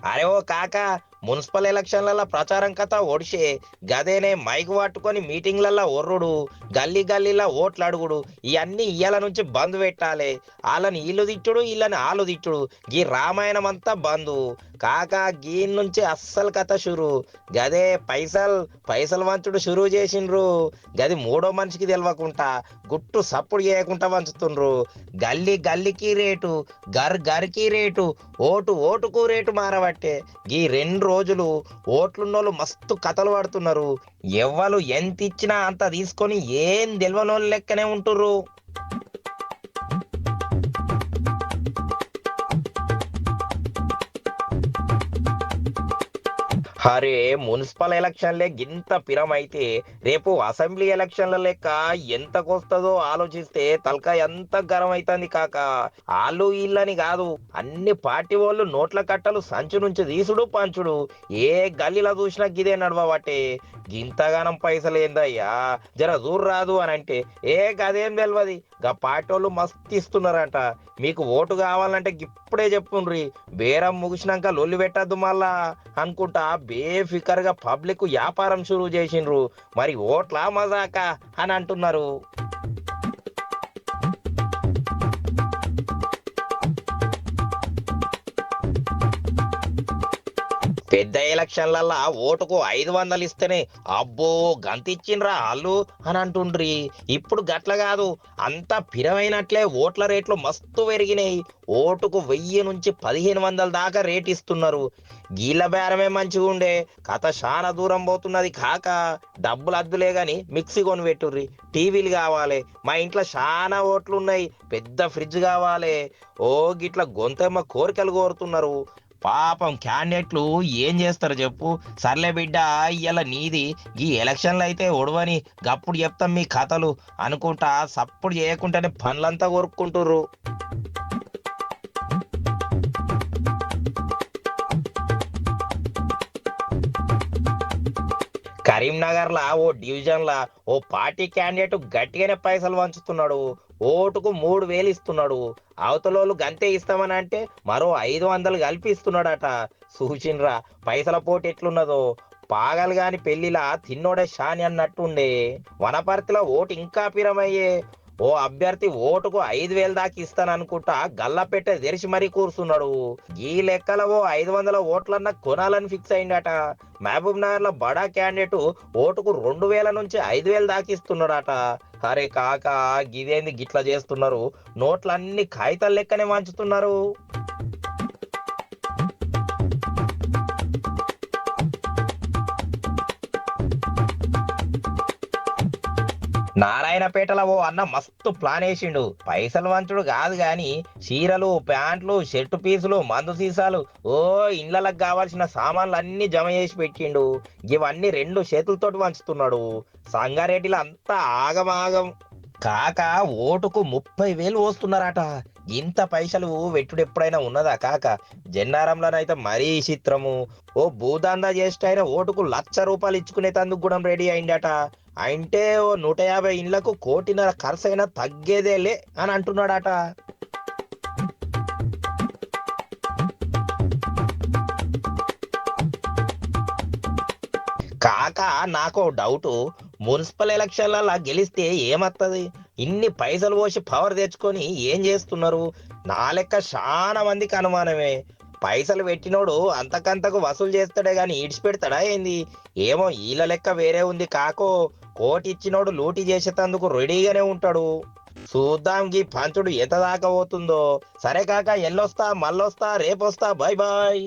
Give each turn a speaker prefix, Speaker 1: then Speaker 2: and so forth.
Speaker 1: అరే ఓ కాక, మున్సిపల్ ఎలక్షన్లలో ప్రచారం కథ ఒడిసే గదేనే మైక్ పట్టుకొని మీటింగ్లల్లో ఒర్రుడు, గల్లీ గల్లీలా ఓట్లు అడుగుడు, ఇవన్నీ ఇయ్యాల నుంచి బంద్ పెట్టాలి. వాళ్ళని వీళ్ళు తిట్టుడు, వీళ్ళని ఆళ్ళు తిట్టుడు, గీ రామాయణం అంతా బంధు. కాక గీ నుంచి అస్సలు కథ షురు. గదే పైసలు పైసలు వంచుడు షురు చేసిండ్రు. గది మూడో మనిషికి తెలవకుండా గుట్టు సప్పుడు చేయకుండా వంచుతుండ్రు. గల్లీ గల్లీకి రేటు, గర్కి రేటు, ఓటు ఓటుకు రేటు మారబట్టే ఈ 2 రోజులు ఓట్లున్నోళ్ళు మస్తు కథలు పడుతున్నారు. ఎవ్వరు ఎంత ఇచ్చినా అంత తీసుకొని ఏం తెలవనోళ్ళు లెక్కనే ఉంటుర్రు. అరే మున్సిపల్ ఎలక్షన్లే గింత పిరమైతే రేపు అసెంబ్లీ ఎలక్షన్ల లెక్క ఎంతకొస్తుందో ఆలోచిస్తే తలకాయ ఎంత గరం అవుతుంది కాక. ఆళ్ళు వీళ్ళని కాదు, అన్ని పార్టీ వాళ్ళు నోట్ల కట్టలు సంచు నుంచి తీసుడు పంచుడు. ఏ గల్లీలో చూసినా గిదే నడవబట్టే. గింతగానం పైసలు ఏందయ్యా, జర దూరం రాదు అని అంటే గదేం తెలియదు, గా పార్టీ వాళ్ళు మస్తు ఇస్తున్నారంట. మీకు ఓటు కావాలంటే ఇప్పుడే చెప్పుండ్రి, బేరం ముగిసినాక లొల్లి పెట్టద్దు మళ్ళా అనుకుంటా బేఫికర్గా పబ్లిక్ వ్యాపారం షురూ చేసిండ్రు. మరి ఓట్లా మజాకా అని అంటున్నారు. పెద్ద ఎలక్షన్లల్లా ఓటుకు 500 ఇస్తేనే అబ్బో గంతిచ్చిండ్రా ఆళ్ళు అని అంటుండ్రి. ఇప్పుడు గట్ల కాదు, అంతా పిరమైనట్లే ఓట్ల రేట్లు మస్తు పెరిగినాయి. ఓటుకు 1000 నుంచి 1500 దాకా రేట్ ఇస్తున్నారు. గీళ్ళ బేరమే మంచిగా ఉండే, కథ చాలా దూరం పోతున్నది కాక. డబ్బులు అద్దులే గాని మిక్సీ కొని పెట్టుర్రి, టీవీలు కావాలి, మా ఇంట్లో చాలా ఓట్లు ఉన్నాయి, పెద్ద ఫ్రిడ్జ్ కావాలి, ఓ గిట్ల గొంతెమ్మ కోరికలు కోరుతున్నారు. పాపం క్యాండిడేట్లు ఏం చేస్తారు చెప్పు. సర్లే బిడ్డ, ఇయ్యాల నీది, ఈ ఎలక్షన్లు అయితే ఒడవని, గప్పుడు చెప్తాం మీ కథలు అనుకుంటా సప్పుడు చేయకుండానే పనులంతా కొరుక్కుంటుర్రు. కరీంనగర్ లా ఓ డివిజన్ లా ఓ పార్టీ క్యాండిడేట్ గట్టిగానే పైసలు వంచుతున్నాడు. ఓటుకు 3000 ఇస్తున్నాడు. అవతలోళ్ళు గంతే ఇస్తామని అంటే మరో 500 కలిపి ఇస్తున్నాడట. చూసిండ్రా పైసల పోటు ఎట్లున్నదో. పాగలు గాని పెళ్లిలా తిన్నోడే షాని అన్నట్టుండే. వనపర్తిలో ఓటు ఇంకా పిరమయ్యే. ఓ అభ్యర్థి ఓటుకు 5000 దాకా ఇస్తాననుకుంటా గల్లపెట్టే తెరిచి మరీ కూర్చున్నాడు. ఈ లెక్కల ఓ 500 ఓట్లన్నా కొనాలని ఫిక్స్ అయిందట. మహబూబ్ నగర్ లో బడా క్యాండిడేట్ ఓటుకు 2000 నుంచి 5000 దాకా ఇస్తున్నాడట. అరే కాక, గిదేంది గిట్లా చేస్తున్నారు, నోట్లన్నీ కాగితాల లెక్కనే వంచుతున్నారు. నారాయణపేటలో ఓ అన్న మస్తు ప్లాన్ వేసిండు. పైసలు వంచుడు కాదు గాని చీరలు, ప్యాంట్లు, షర్టు పీసులు, మందు సీసాలు, ఓ ఇండ్లకు కావాల్సిన సామాన్లు అన్ని జమ చేసి పెట్టిండు. ఇవన్నీ 2 చేతులతోటి వంచుతున్నాడు. సంగారెడ్డిలో అంతా ఆగమాగం. కాక ఓటుకు 30,000 వస్తున్నారట. ఇంత పైసలు వెట్టుడు ఎప్పుడైనా ఉన్నదా కాక. జన్నారంలోనైతే మరీ చిత్రము. ఓ భూదందా చేస్తే ఆయన ఓటుకు 1,00,000 రూపాయలు ఇచ్చుకునే తందుకు కూడా రెడీ అయిందట. అంటే ఓ 150 ఇండ్లకు 1,50,00,000 ఖర్చు అయినా తగ్గేదేలే అని అంటున్నాడట. కాక నాకో డౌటు, మున్సిపల్ ఎలక్షన్లలో గెలిస్తే ఏమత్తది? ఇన్ని పైసలు పోసి పవర్ తెచ్చుకొని ఏం చేస్తున్నారు? నా లెక్క చాలా మందికి అనుమానమే. పైసలు పెట్టినోడు అంతకంతకు వసూలు చేస్తాడే గాని ఈడ్చిపెడతాడా ఏంది? ఏమో ఈల లెక్క వేరే ఉంది కాకో. కోటి ఇచ్చినోడు లూటీ చేసేటందుకు రెడీగానే ఉంటాడు. చూద్దాం గీ పంచుడు ఎంత దాకా పోతుందో. సరే కాక, ఎల్లొస్తా, మళ్ళొస్తా, రేపొస్తా, బాయ్ బాయ్.